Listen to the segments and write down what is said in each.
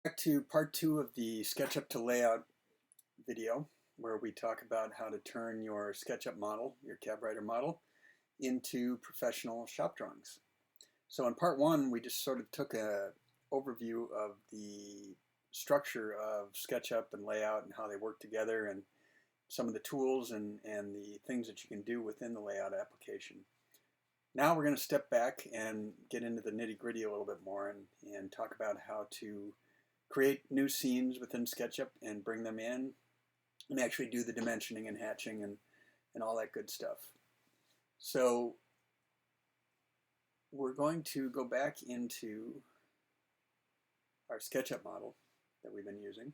Back to part 2 of the SketchUp to Layout video, where we talk about how to turn your SketchUp model, your CabWriter model, into professional shop drawings. So in part 1, we just sort of took an overview of the structure of SketchUp and Layout and how they work together and some of the tools and the things that you can do within the Layout application. Now we're going to step back and get into the nitty-gritty a little bit more and talk about how to create new scenes within SketchUp and bring them in and actually do the dimensioning and hatching and all that good stuff. So we're going to go back into our SketchUp model that we've been using,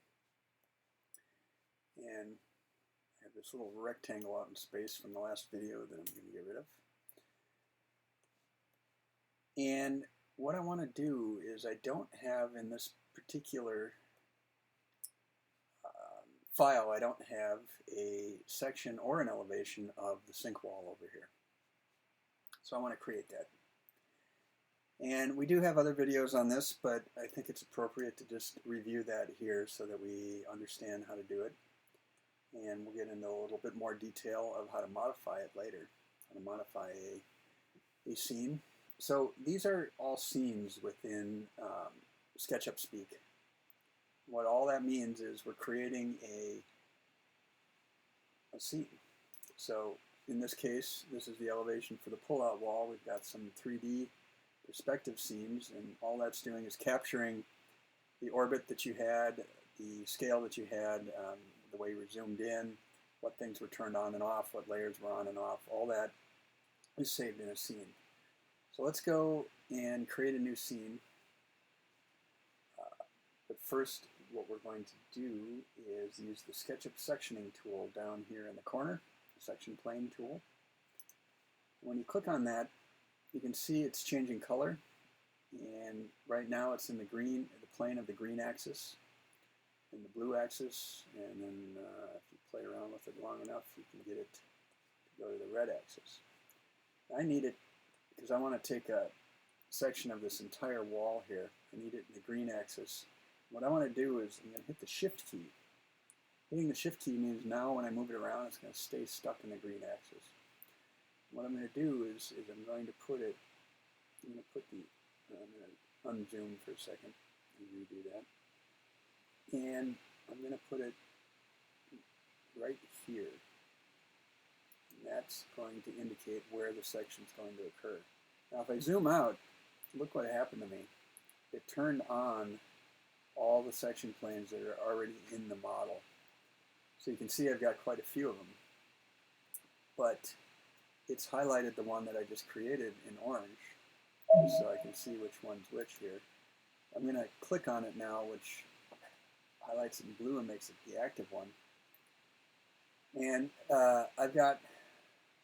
and I have this little rectangle out in space from the last video that I'm going to get rid of. And what I want to do is, I don't have in this particular file, I don't have a section or an elevation of the sink wall over here. So I want to create that. And we do have other videos on this, but I think it's appropriate to just review that here so that we understand how to do it. And we'll get into a little bit more detail of how to modify it later, how to modify a scene. So these are all scenes within SketchUp speak. What all that means is we're creating a scene. So in this case, this is the elevation for the pull-out wall. We've got some 3D perspective scenes, and all that's doing is capturing the orbit that you had, the scale that you had, the way you were zoomed in, what things were turned on and off, what layers were on and off. All that is saved in a scene. So let's go and create a new scene. But first, what we're going to do is use the SketchUp sectioning tool down here in the corner, the section plane tool. When you click on that, you can see it's changing color, and right now it's in the green, the plane of the green axis, and the blue axis, and then if you play around with it long enough, you can get it to go to the red axis. I need it because I want to take a section of this entire wall here. I need it in the green axis. What I want to do is I'm going to hit the Shift key. Hitting the Shift key means now when I move it around, it's going to stay stuck in the green axis. What I'm going to do is I'm going to put it, I'm going to unzoom for a second and redo that. And I'm going to put it right here. And that's going to indicate where the section is going to occur. Now if I zoom out, look what happened to me. It turned on all the section planes that are already in the model. So you can see I've got quite a few of them. But it's highlighted the one that I just created in orange, so I can see which one's which here. I'm going to click on it now, which highlights it in blue and makes it the active one. And I've got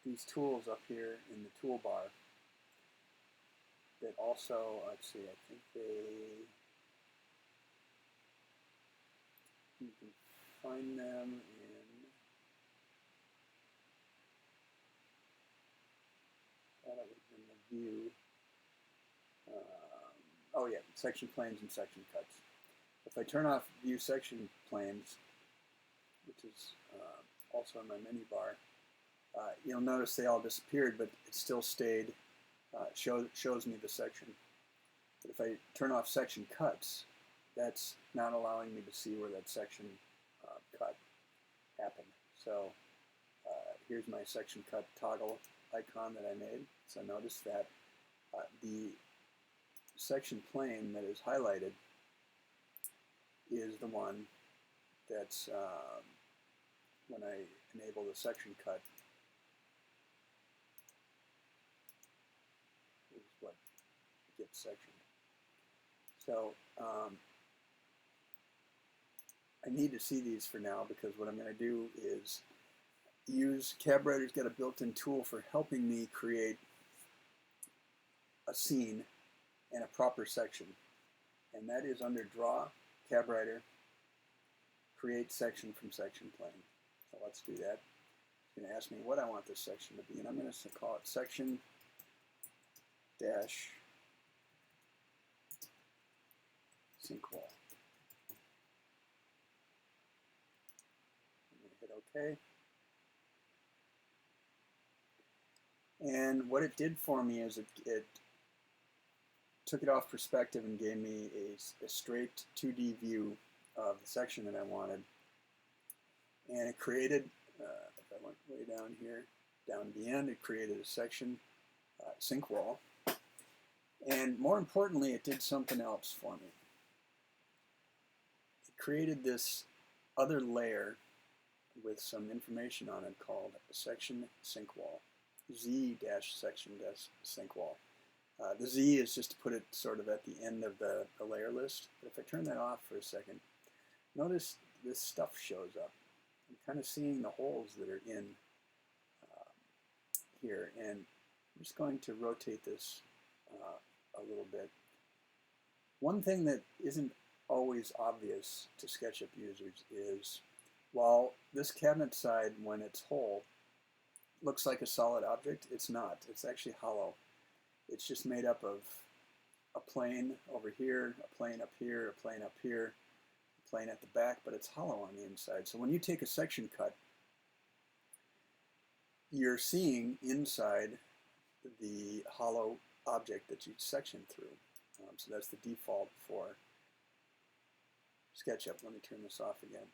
these tools up here in the toolbar that also, let's see, I think you can find them in, I thought it was in the view. Oh yeah, section planes and section cuts. If I turn off view section planes, which is also in my menu bar, you'll notice they all disappeared, but it still stayed, shows me the section. But if I turn off section cuts, that's not allowing me to see where that section cut happened. So here's my section cut toggle icon that I made. So notice that the section plane that is highlighted is the one that's when I enable the section cut is what gets sectioned. So I need to see these for now, because what I'm going to do is use CabWriter's got a built-in tool for helping me create a scene and a proper section, and that is under Draw, CabWriter, Create Section from Section Plane. So let's do that. It's going to ask me what I want this section to be, and I'm going to call it section dash sink wall. OK. And what it did for me is it took it off perspective and gave me a straight 2D view of the section that I wanted. And it created, if I went way down here, down to the end, it created a section sync wall. And more importantly, it did something else for me. It created this other layer with some information on it called section sync wall, Z-section sync wall. The Z is just to put it sort of at the end of the layer list. But if I turn that off for a second, notice this stuff shows up. I'm kind of seeing the holes that are in here, and I'm just going to rotate this a little bit. One thing that isn't always obvious to SketchUp users is, while this cabinet side, when it's whole, looks like a solid object, it's not. It's actually hollow. It's just made up of a plane over here, a plane up here, a plane up here, a plane at the back, but it's hollow on the inside. So when you take a section cut, you're seeing inside the hollow object that you section through. So that's the default for SketchUp. Let me turn this off again.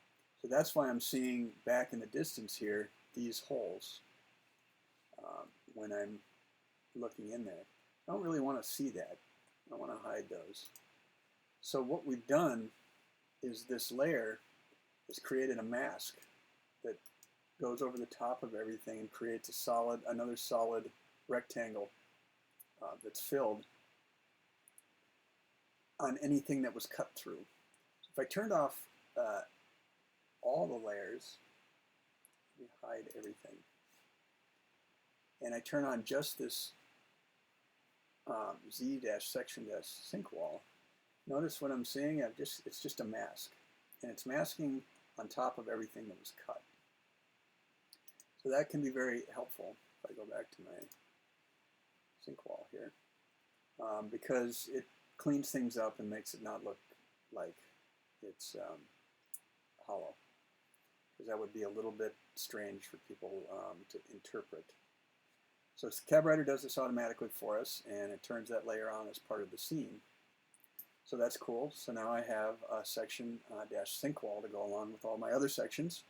So that's why I'm seeing back in the distance here these holes when I'm looking in there. I don't really want to see that. I want to hide those. So what we've done is this layer has created a mask that goes over the top of everything and creates another solid rectangle that's filled on anything that was cut through. So if I turned off all the layers, let me hide everything, and I turn on just this Z-section sync wall, notice what I'm seeing. It's just a mask, and it's masking on top of everything that was cut. So that can be very helpful. If I go back to my sync wall here, because it cleans things up and makes it not look like it's hollow, because that would be a little bit strange for people to interpret. So CabWriter does this automatically for us, and it turns that layer on as part of the scene. So that's cool. So now I have a section -sync wall to go along with all my other sections.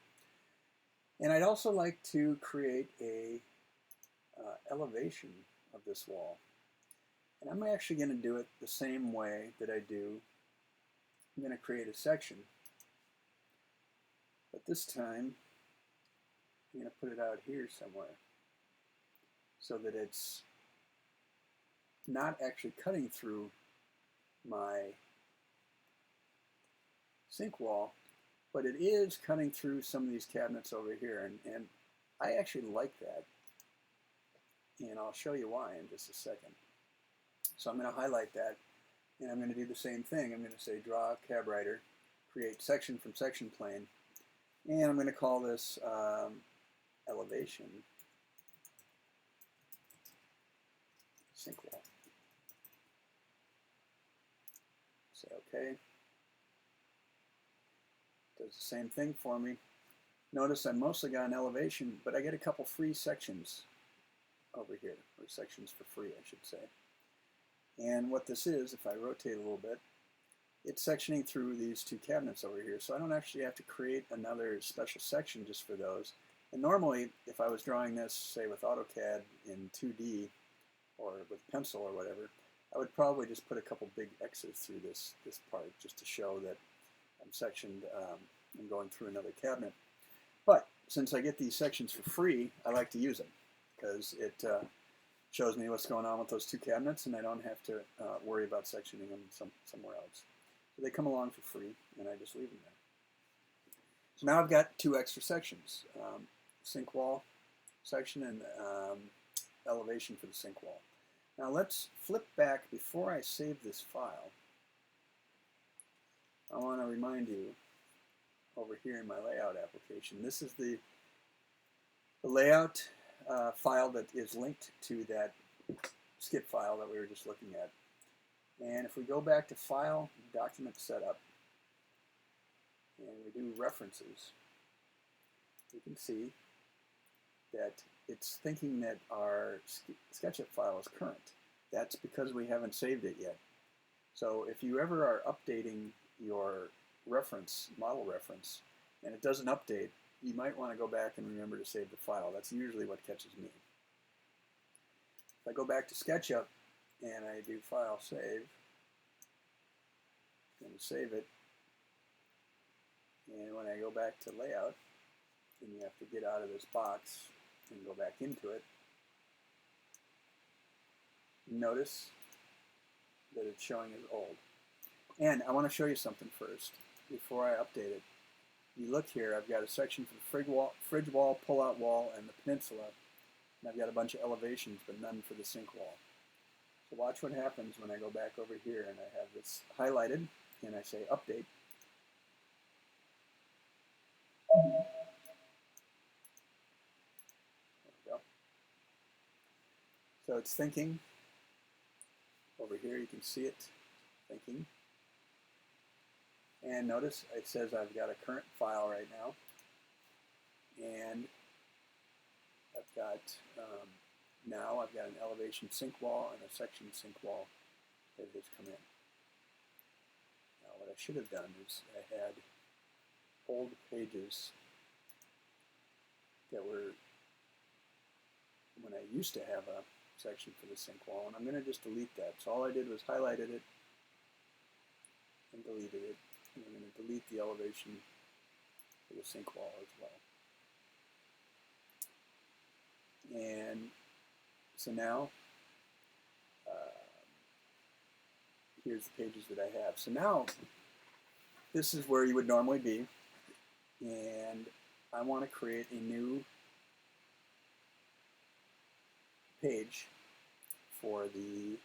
And I'd also like to create a elevation of this wall. And I'm actually going to do it the same way that I do. I'm going to create a section. But this time, I'm going to put it out here somewhere, so that it's not actually cutting through my sync wall, but it is cutting through some of these cabinets over here, and I actually like that, and I'll show you why in just a second. So I'm going to highlight that, and I'm going to do the same thing. I'm going to say draw CabWriter, create section from section plane, and I'm going to call this elevation sync wall. Say OK. Does the same thing for me. Notice I mostly got an elevation, but I get a couple free sections over here, or sections for free, I should say. And what this is, if I rotate a little bit, it's sectioning through these two cabinets over here, so I don't actually have to create another special section just for those. And normally, if I was drawing this, say with AutoCAD in 2D, or with pencil or whatever, I would probably just put a couple big X's through this part, just to show that I'm sectioned and going through another cabinet. But since I get these sections for free, I like to use them, because it shows me what's going on with those two cabinets, and I don't have to worry about sectioning them somewhere else. So they come along for free, and I just leave them there. So now I've got two extra sections, sync wall section and elevation for the sync wall. Now let's flip back. Before I save this file, I want to remind you over here in my layout application, this is the layout file that is linked to that skip file that we were just looking at. And if we go back to File, Document Setup, and we do References, you can see that it's thinking that our SketchUp file is current. That's because we haven't saved it yet. So if you ever are updating your reference, model reference, and it doesn't update, you might want to go back and remember to save the file. That's usually what catches me. If I go back to SketchUp and I do File, Save, and save it, and when I go back to Layout, and you have to get out of this box and go back into it, notice that it's showing as old. And I want to show you something first before I update it. You look here, I've got a section for the fridge wall, pull-out wall, and the peninsula. And I've got a bunch of elevations, but none for the sink wall. So watch what happens when I go back over here and I have this highlighted, and I say Update. There we go. So it's thinking. Over here you can see it thinking. And notice it says I've got a current file right now. And I've got, now I've got an elevation sink wall and a section sink wall that has come in. Now what I should have done is I had old pages that were, when I used to have a section for the sink wall, and I'm going to just delete that. So all I did was highlighted it and deleted it, and I'm going to delete the elevation for the sink wall as well. And so now here's the pages that I have. So now this is where you would normally be, and I want to create a new page for the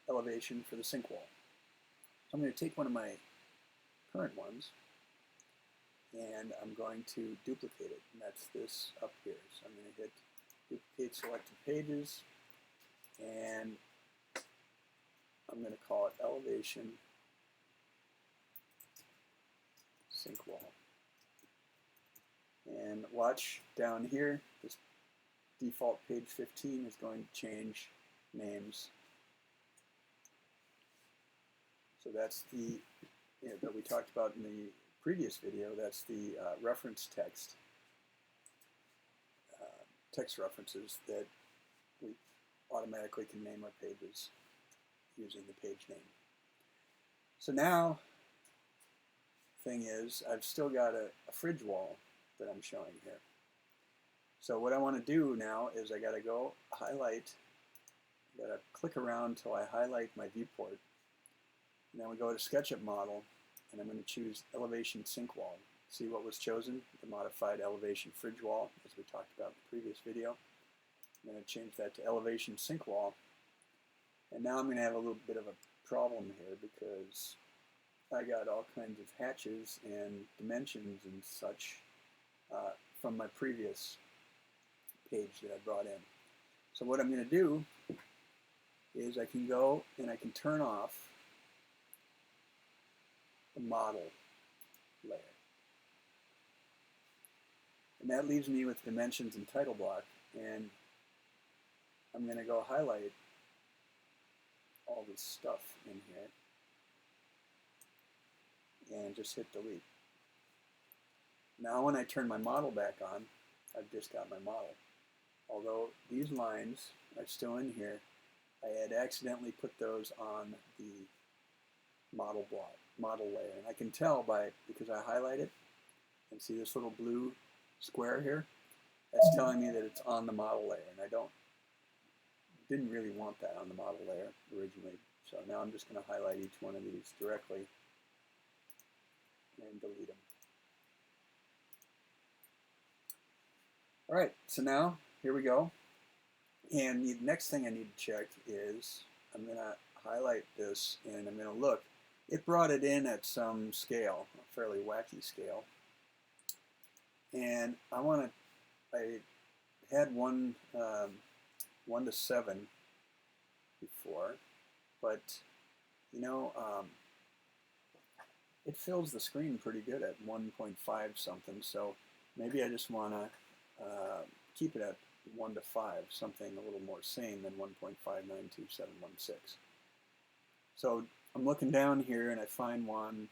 elevation for the sink wall. So I'm going to take one of my current ones and I'm going to duplicate it, and that's this up here. So I'm going to hit Duplicate Selected Pages, and I'm going to call it Elevation Sink Wall. And watch down here, this default page 15 is going to change names. So that's the, that we talked about in the previous video, that's the reference text, text references that we automatically can name our pages using the page name. So now, thing is, I've still got a fridge wall that I'm showing here. So what I want to do now is I got to go highlight, I got to click around until I highlight my viewport. And then we go to SketchUp Model, and I'm going to choose Elevation Sink Wall. See what was chosen? The modified elevation fridge wall, as we talked about in the previous video. I'm going to change that to Elevation Sink Wall. And now I'm going to have a little bit of a problem here because I got all kinds of hatches and dimensions and such from my previous page that I brought in. So what I'm going to do is I can go and I can turn off the model layer. And that leaves me with dimensions and title block, and I'm going to go highlight all this stuff in here and just hit delete. Now when I turn my model back on, I've just got my model. Although these lines are still in here, I had accidentally put those on the model block, model layer. And I can tell because I highlight it and see this little blue square here, that's telling me that it's on the model layer, and I didn't really want that on the model layer originally. So now I'm just going to highlight each one of these directly and delete them. Alright, so now here we go. And the next thing I need to check is I'm going to highlight this and I'm going to look. It brought it in at some scale, a fairly wacky scale. And I had 1 to 7 before, but you know, it fills the screen pretty good at 1.5 something, so maybe I just want to keep it at 1 to 5, something a little more sane than 1.592716. So I'm looking down here and I find 1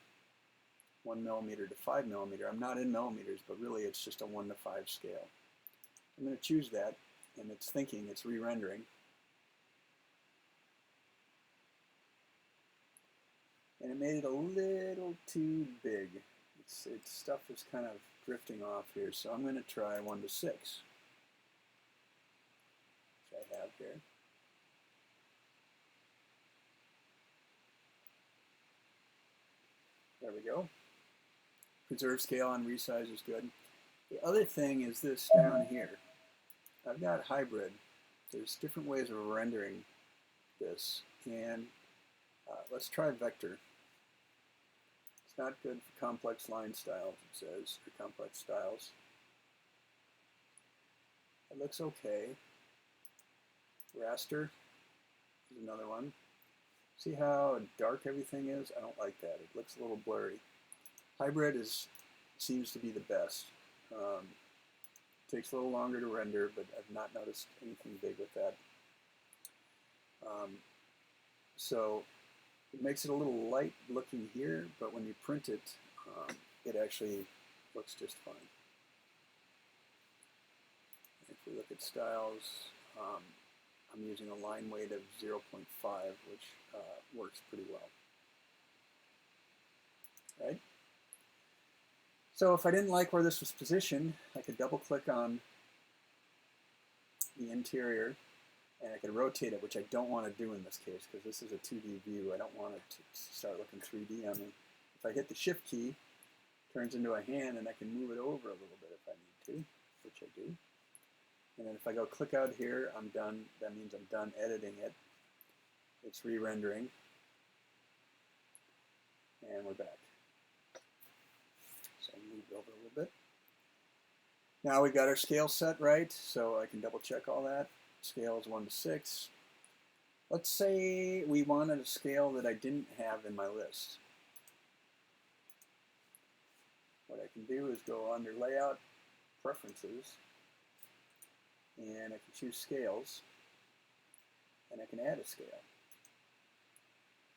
millimeter to 5 millimeter. I'm not in millimeters, but really it's just a 1 to 5 scale. I'm going to choose that, and it's thinking, it's re-rendering. And it made it a little too big. Its stuff is kind of drifting off here, so I'm going to try 1 to 6, which I have here. There we go. Preserve scale on resize is good. The other thing is this down here. I've got hybrid. There's different ways of rendering this, and let's try vector. It's not good for complex line styles, it says, for complex styles. It looks okay. Raster is another one. See how dark everything is? I don't like that. It looks a little blurry. Hybrid seems to be the best. Takes a little longer to render, but I've not noticed anything big with that. So it makes it a little light looking here, but when you print it, it actually looks just fine. If we look at styles, I'm using a line weight of 0.5, which works pretty well. Right? So if I didn't like where this was positioned, I could double click on the interior and I could rotate it, which I don't want to do in this case because this is a 2D view. I don't want it to start looking 3D on me. If I hit the shift key, it turns into a hand and I can move it over a little bit if I need to, which I do. And then if I go click out here, I'm done. That means I'm done editing it. It's re-rendering. And we're back. So I'll move it over a little bit. Now we got our scale set right, so I can double check all that. Scale is 1 to 6. Let's say we wanted a scale that I didn't have in my list. What I can do is go under Layout, Preferences, and I can choose Scales, and I can add a scale.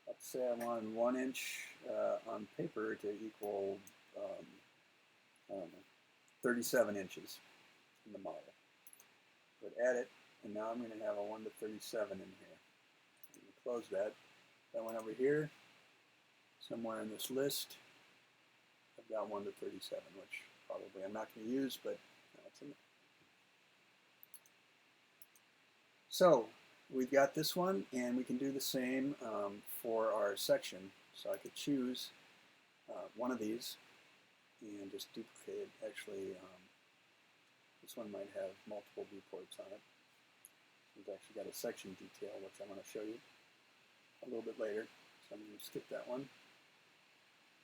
Let's say I wanted 1 inch on paper to equal, I don't know, 37 inches in the model. But add it, and now I'm going to have a 1 to 37 in here. I'm going to close that. If I went over here, somewhere in this list, I've got 1 to 37, which probably I'm not going to use, but that's in there. So we've got this one, and we can do the same for our section. So I could choose one of these and just duplicate it. Actually, this one might have multiple viewports on it. We've actually got a section detail, which I want to show you a little bit later. So I'm going to skip that one.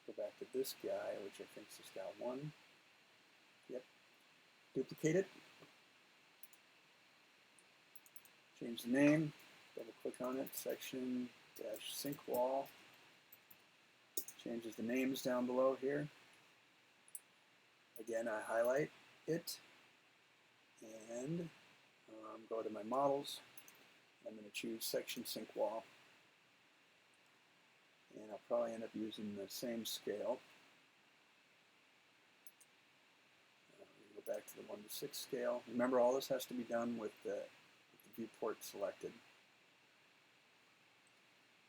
Go back to this guy, which I think is got 1. Yep. Duplicate it. Change the name. Double click on it. Section dash sync wall. Changes the names down below here. Again, I highlight it and go to my models. I'm going to choose section sync wall. And I'll probably end up using the same scale. Go back to the 1 to 6 scale. Remember, all this has to be done with the viewport selected.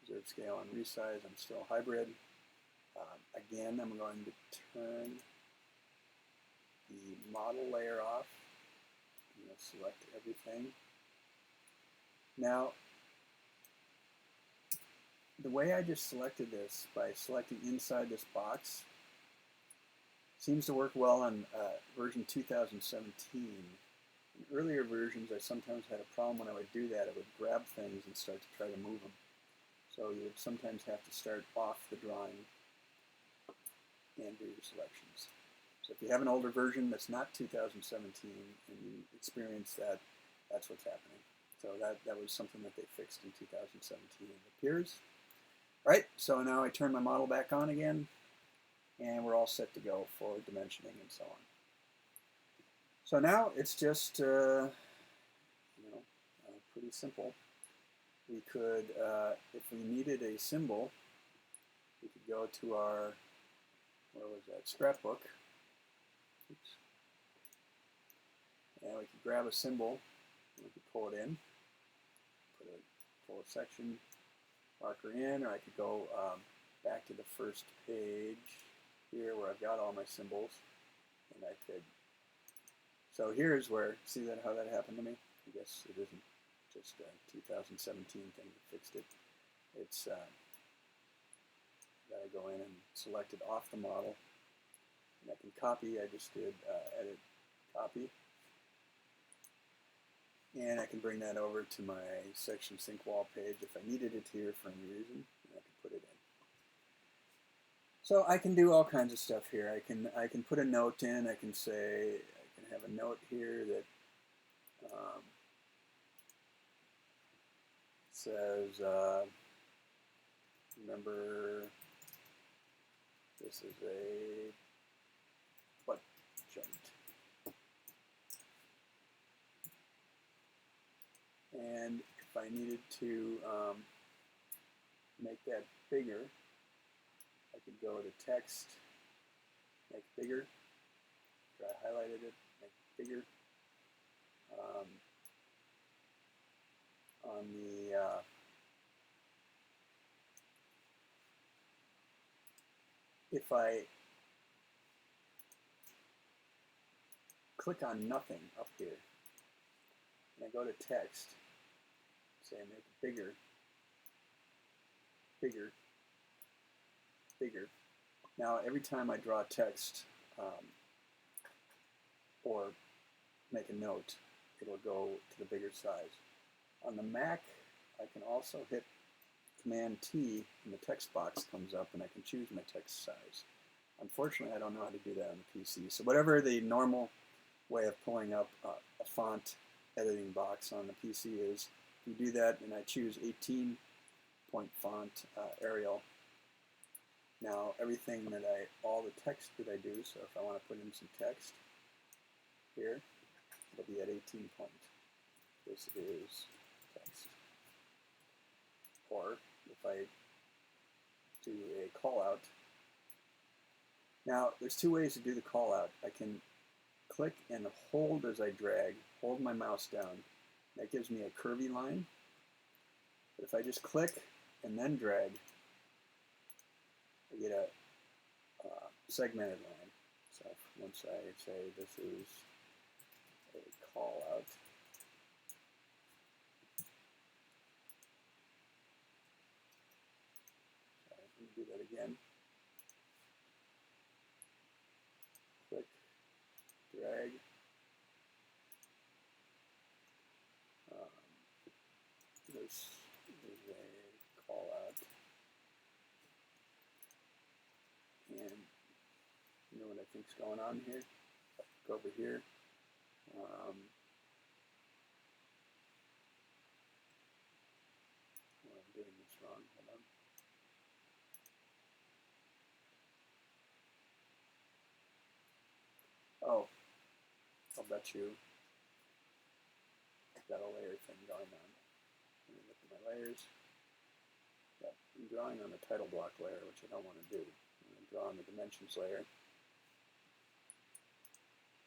Preserve scale on resize. I'm still hybrid. Again, I'm going to turn the model layer off. I'm going to select everything. Now, the way I just selected this by selecting inside this box seems to work well on version 2017. In earlier versions, I sometimes had a problem when I would do that. I would grab things and start to try to move them. So you would sometimes have to start off the drawing and do your selections. So if you have an older version that's not 2017 and you experience that, that's what's happening. So that was something that they fixed in 2017, it appears. Right, so now I turn my model back on again, and we're all set to go for dimensioning and so on. So now it's just pretty simple. We could, if we needed a symbol, we could go to our, where was that, scrapbook. Oops. And we could grab a symbol, and we could pull it in, pull a section marker in, or I could go back to the first page here where I've got all my symbols, and I could, so here's where, see that how that happened to me? I guess it isn't just a 2017 thing that fixed it. It's that I go in and select it off the model, and I can copy. I just did edit, copy, and I can bring that over to my section sync wall page if I needed it here for any reason, and I can put it in. So I can do all kinds of stuff here. I can put a note in. I can say, I can have a note here that says, remember, this is a butt joint. And if I needed to make that bigger, I could go to text, make bigger, after I highlighted it, make bigger. On the if I click on nothing up here, and I go to text, say make it bigger, bigger, bigger. Now every time I draw text or make a note, it'll go to the bigger size. On the Mac, I can also hit Command T and the text box comes up and I can choose my text size. Unfortunately, I don't know how to do that on the PC. So whatever the normal way of pulling up a font editing box on the PC is, you do that and I choose 18-point font Arial. Now everything that all the text that I do, so if I want to put in some text here, it'll be at 18 point. This is text. Or if I do a call out, now there's two ways to do the call out. I can click and hold as I drag, hold my mouse down. That gives me a curvy line. But if I just click and then drag, I get a segmented line. So once I say this is a call out, so I can do that again. Click, drag. This is a call out. And you know what I think's going on here? Go over here. I'm doing this wrong. Hold on. Oh, I'll bet you I've got a layer thing going on. Let me look at my layers. Yep, I'm drawing on the title block layer, which I don't want to do. I'm going to draw on the dimensions layer.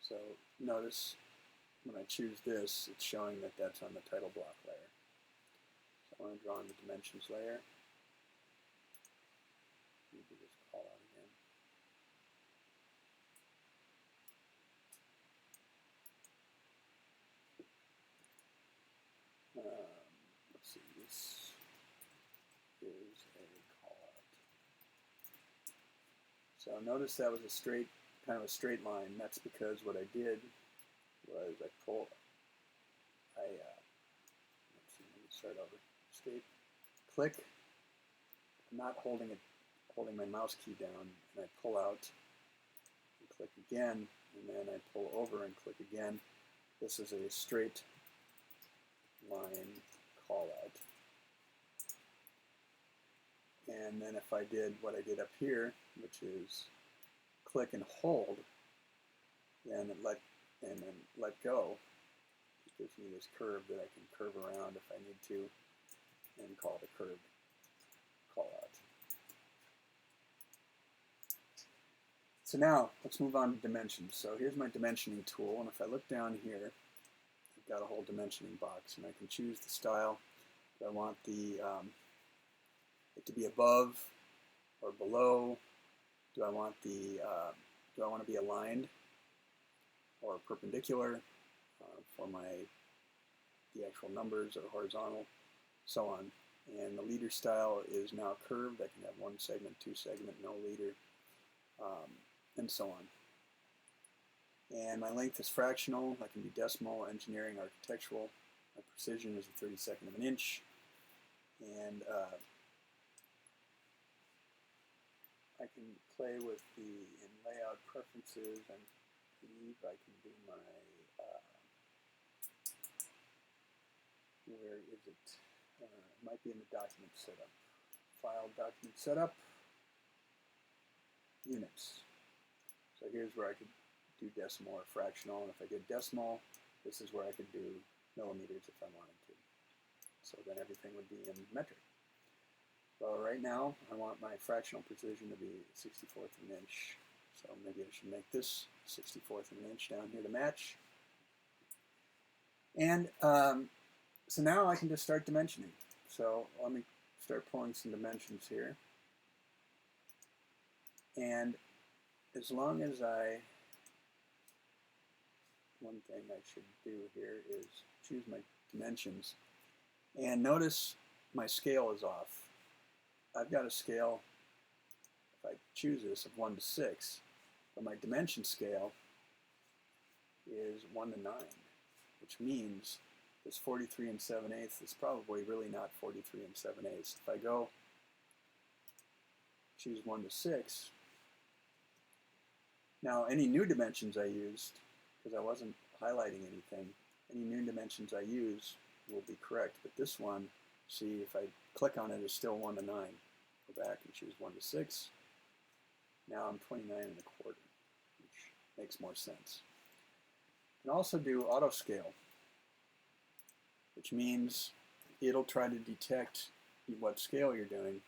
So notice when I choose this, it's showing that that's on the title block layer. So I want to draw on the dimensions layer. Let me do this call out again. Let's see, this is a call out. So notice that was a straight, kind of a straight line. That's because what I did was I pull, let's see, let me start over. Escape, click. I'm not holding my mouse key down, and I pull out and click again, and then I pull over and click again. This is a straight line call out. And then if I did what I did up here, which is click and hold, then then let go, it gives me this curve that I can curve around if I need to, and call it a curved call out. So now let's move on to dimensions. So here's my dimensioning tool, and if I look down here, I've got a whole dimensioning box, and I can choose the style. Do I want it to be above or below? Do I want to be aligned or perpendicular for the actual numbers, or horizontal, so on. And the leader style is now curved. I can have one segment, two segment, no leader, and so on. And my length is fractional. I can be decimal, engineering, architectural. My precision is a 32nd of an inch. And I can play with in layout preferences, and I believe I can do my, where is it? It might be in the document setup. File, document setup, units. So here's where I could do decimal or fractional, and if I did decimal, this is where I could do millimeters if I wanted to. So then everything would be in metric. So right now, I want my fractional precision to be 64th of an inch. So maybe I should make this 64th of an inch down here to match. And so now I can just start dimensioning. So let me start pulling some dimensions here. And as long as one thing I should do here is choose my dimensions. And notice my scale is off. I've got a scale, if I choose this, of 1 to 6, but my dimension scale is 1 to 9, which means this 43 7/8 is probably really not 43 7/8. If I go choose 1 to 6, now any new dimensions I used, because I wasn't highlighting anything, any new dimensions I use will be correct, but this one, see, if I click on it, it's still 1 to 9. Go back and choose 1 to 6. Now I'm 29 1/4, which makes more sense. You can also do Autoscale, which means it'll try to detect what scale you're doing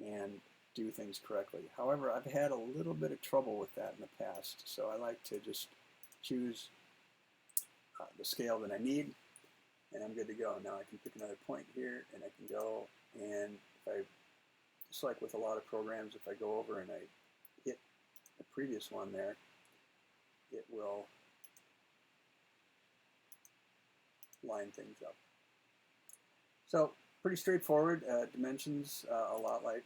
and do things correctly. However, I've had a little bit of trouble with that in the past, so I like to just choose the scale that I need, and I'm good to go. Now I can pick another point here, and I can go, and just like with a lot of programs, if I go over and I hit the previous one there, it will line things up. So pretty straightforward. Dimensions, a lot like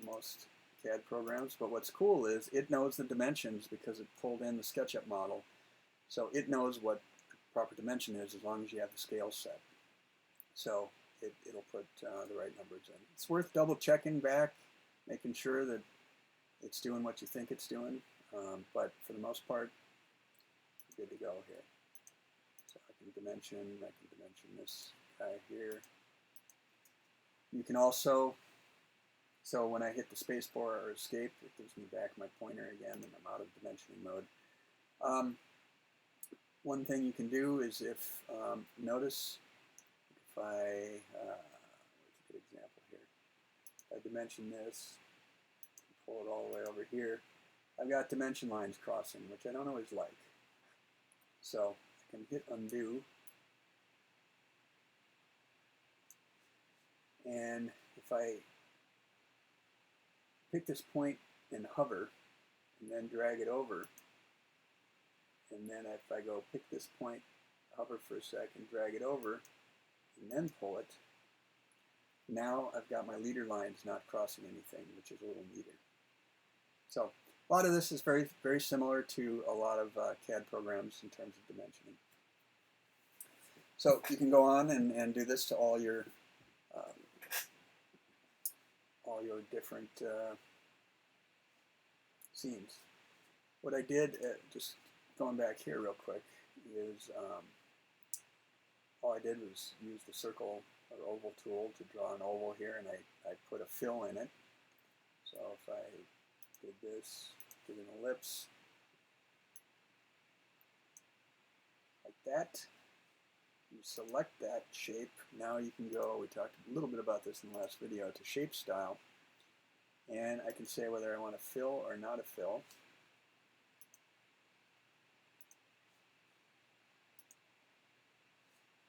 most CAD programs, but what's cool is it knows the dimensions because it pulled in the SketchUp model. So it knows what the proper dimension is as long as you have the scale set. So it'll put the right numbers in. It's worth double checking back, making sure that it's doing what you think it's doing, but for the most part, good to go here. So I can dimension this guy here. You can also, so when I hit the spacebar or escape, it gives me back my pointer again, and I'm out of dimensioning mode. One thing you can do is notice if what's a good example here? If I dimension this, pull it all the way over here, I've got dimension lines crossing, which I don't always like. So I can hit undo, and if I pick this point and hover, and then drag it over, and then if I go pick this point, hover for a second, drag it over, and then pull it, now I've got my leader lines not crossing anything, which is a little neater. So a lot of this is very, very similar to a lot of CAD programs in terms of dimensioning. So you can go on and do this to all your different scenes. What I did, just going back here real quick, is all I did was use the circle or oval tool to draw an oval here, and I put a fill in it. So if I did this, get an ellipse like that. You select that shape. Now you can go, we talked a little bit about this in the last video, to shape style. And I can say whether I want to fill or not a fill.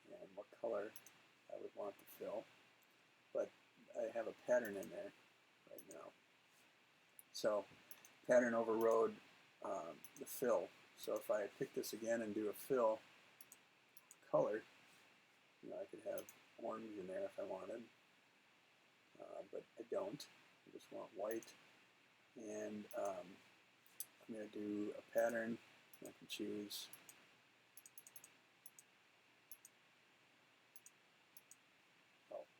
And what color I would want to fill. But I have a pattern in there right now. So pattern overrode the fill. So if I pick this again and do a fill color, you know, I could have orange in there if I wanted, but I don't. I just want white. And I'm going to do a pattern. I can choose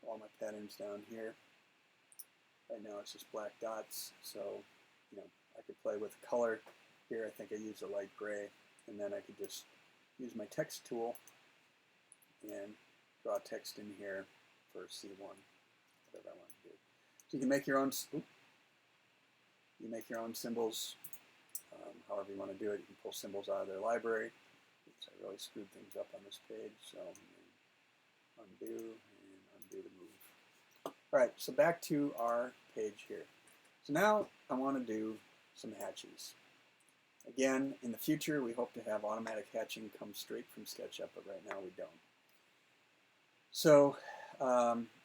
all my patterns down here. Right now it's just black dots, so you know, I could play with color. Here I think I use a light gray, and then I could just use my text tool and draw text in here for C1, whatever I want to do. So you can make your own. You make your own symbols, however you want to do it. You can pull symbols out of their library. Oops, I really screwed things up on this page, so undo and undo the move. All right, so back to our page here. So now I want to do some hatches. Again, in the future, we hope to have automatic hatching come straight from SketchUp, but right now we don't. So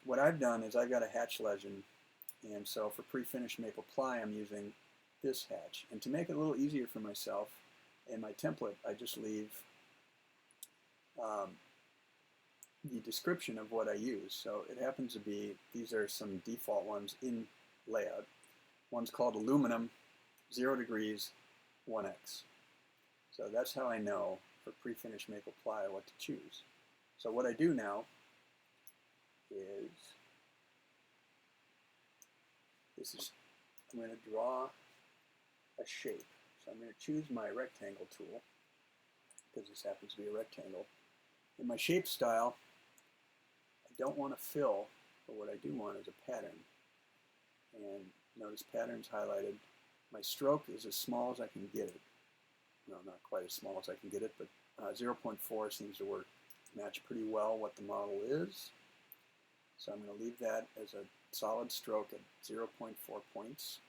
what I've done is I've got a hatch legend, and so for pre-finished maple ply, I'm using this hatch. And to make it a little easier for myself, in my template, I just leave the description of what I use. So it happens to be, these are some default ones in Layout. One's called aluminum, 0 degrees, 1x. So that's how I know for pre-finished maple ply what to choose. So what I do now is, I'm going to draw a shape. So I'm going to choose my rectangle tool, because this happens to be a rectangle. In my shape style, I don't want to fill, but what I do want is a pattern. And notice pattern's highlighted. My stroke is as small as I can get it. No, not quite as small as I can get it, but 0.4 seems to match pretty well what the model is. So I'm going to leave that as a solid stroke at 0.4 points.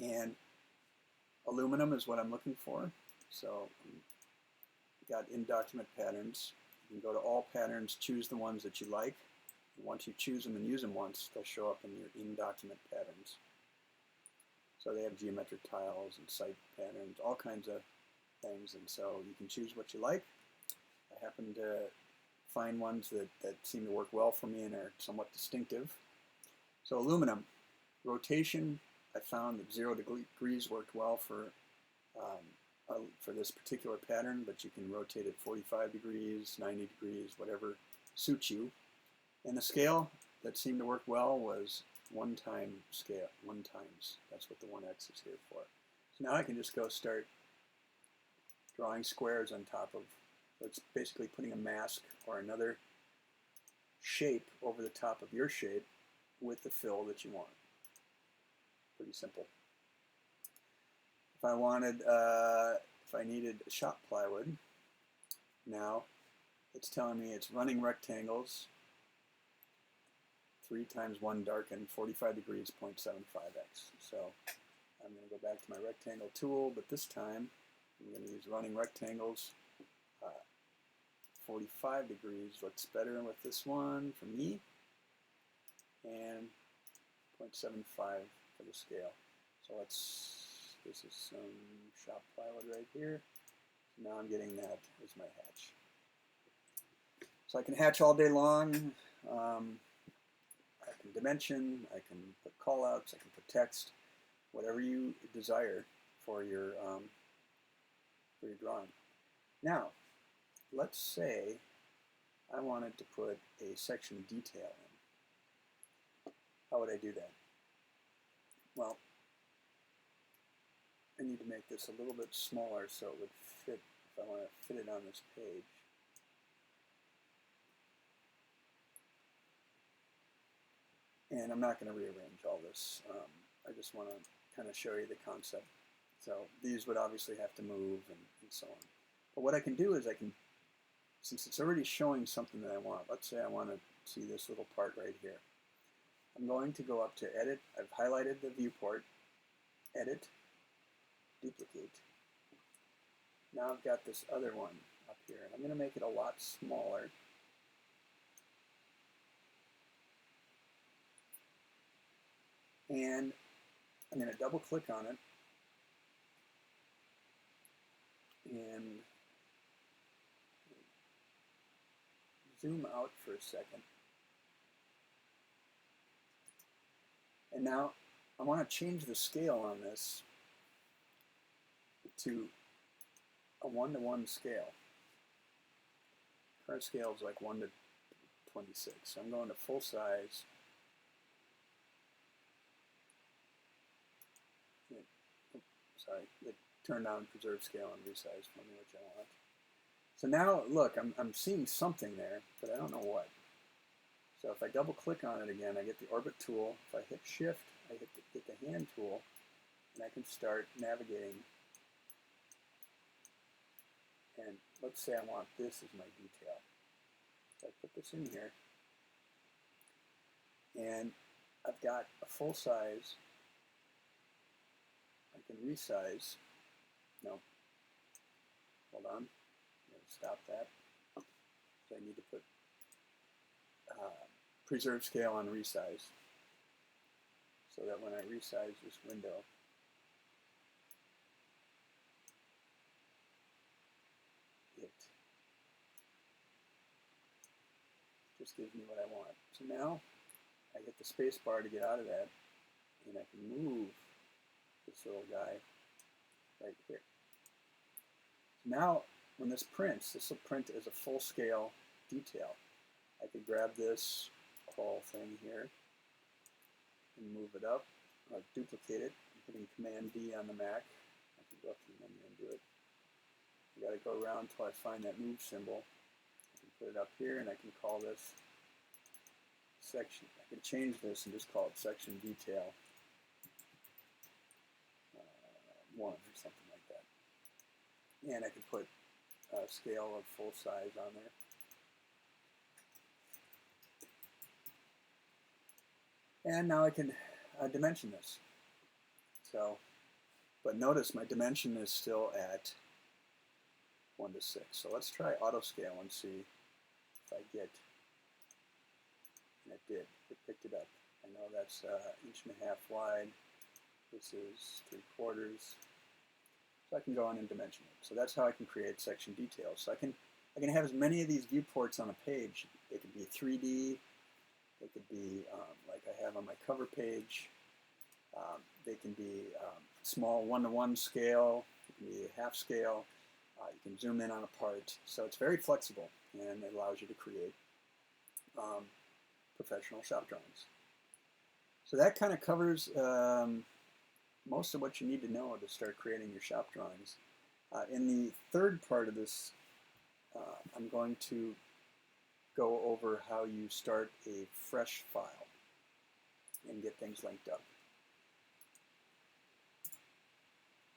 And aluminum is what I'm looking for. So I've got in document patterns. You can go to all patterns, choose the ones that you like. And once you choose them and use them once, they'll show up in your in document patterns. So they have geometric tiles and site patterns, all kinds of things. And so you can choose what you like. I happen to find ones that seem to work well for me and are somewhat distinctive. So aluminum, rotation, I found that 0 degrees worked well for this particular pattern, but you can rotate it 45 degrees, 90 degrees, whatever suits you. And the scale that seemed to work well was 1 time scale, 1 times. That's what the 1x is here for. So now I can just go start drawing squares on top of, it's basically putting a mask or another shape over the top of your shape with the fill that you want. Pretty simple. If I wanted, if I needed shop plywood, now it's telling me it's running rectangles, 3 times 1 darken, 45 degrees, 0.75x. So I'm going to go back to my rectangle tool, but this time I'm going to use running rectangles. 45 degrees looks better with this one for me, and 0.75 for the scale. So this is some shop plywood right here. So now I'm getting that as my hatch. So I can hatch all day long. I can dimension, I can put callouts, I can put text, whatever you desire for your drawing. Now, let's say I wanted to put a section detail in. How would I do that? Well, I need to make this a little bit smaller so it would fit, if I want to fit it on this page. And I'm not going to rearrange all this. I just want to kind of show you the concept. So these would obviously have to move and so on. But what I can do is I can, since it's already showing something that I want, let's say I want to see this little part right here. I'm going to go up to Edit. I've highlighted the viewport, Edit, Duplicate. Now I've got this other one up here, and I'm going to make it a lot smaller. And I'm going to double click on it and zoom out for a second. And now I want to change the scale on this to a 1:1 scale. Current scale is like 1:26. So I'm going to full size. Sorry, it turned on preserve scale and resize for me, which I want. So now, look, I'm seeing something there, but I don't know what. So if I double click on it again, I get the orbit tool. If I hit shift, I get the hand tool, and I can start navigating. And let's say I want this as my detail. So I put this in here, and I've got a full size. I can resize. No. Hold on. I'm going to stop that. So I need to put preserve scale on resize, so that when I resize this window, it just gives me what I want. So now I hit the space bar to get out of that, and I can move this little guy right here. So now when this prints, this will print as a full scale detail. I could grab this whole thing here and move it up, or duplicate it. I'm hitting Command D on the Mac. I can go up to the menu and do it. I got to go around until I find that move symbol. I can put it up here, and I can call this section. I can change this and just call it section detail 1 or something like that. And I can put a scale of full size on there. And now I can dimension this. So, but notice my dimension is still at 1:6. So let's try Autoscale and see if I get, and it did. It picked it up. I know that's 1.5 inches wide. This is 3/4. So I can go on and dimension it. So that's how I can create section details. So I can have as many of these viewports on a page. They could be 3D. They could be like I have on my cover page. They can be small 1:1 scale. It can be a half scale. You can zoom in on a part. So it's very flexible, and it allows you to create professional shop drawings. So that kind of covers most of what you need to know to start creating your shop drawings. In the third part of this, I'm going to go over how you start a fresh file and get things linked up.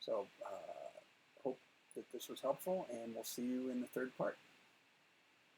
So hope that this was helpful, and we'll see you in the third part.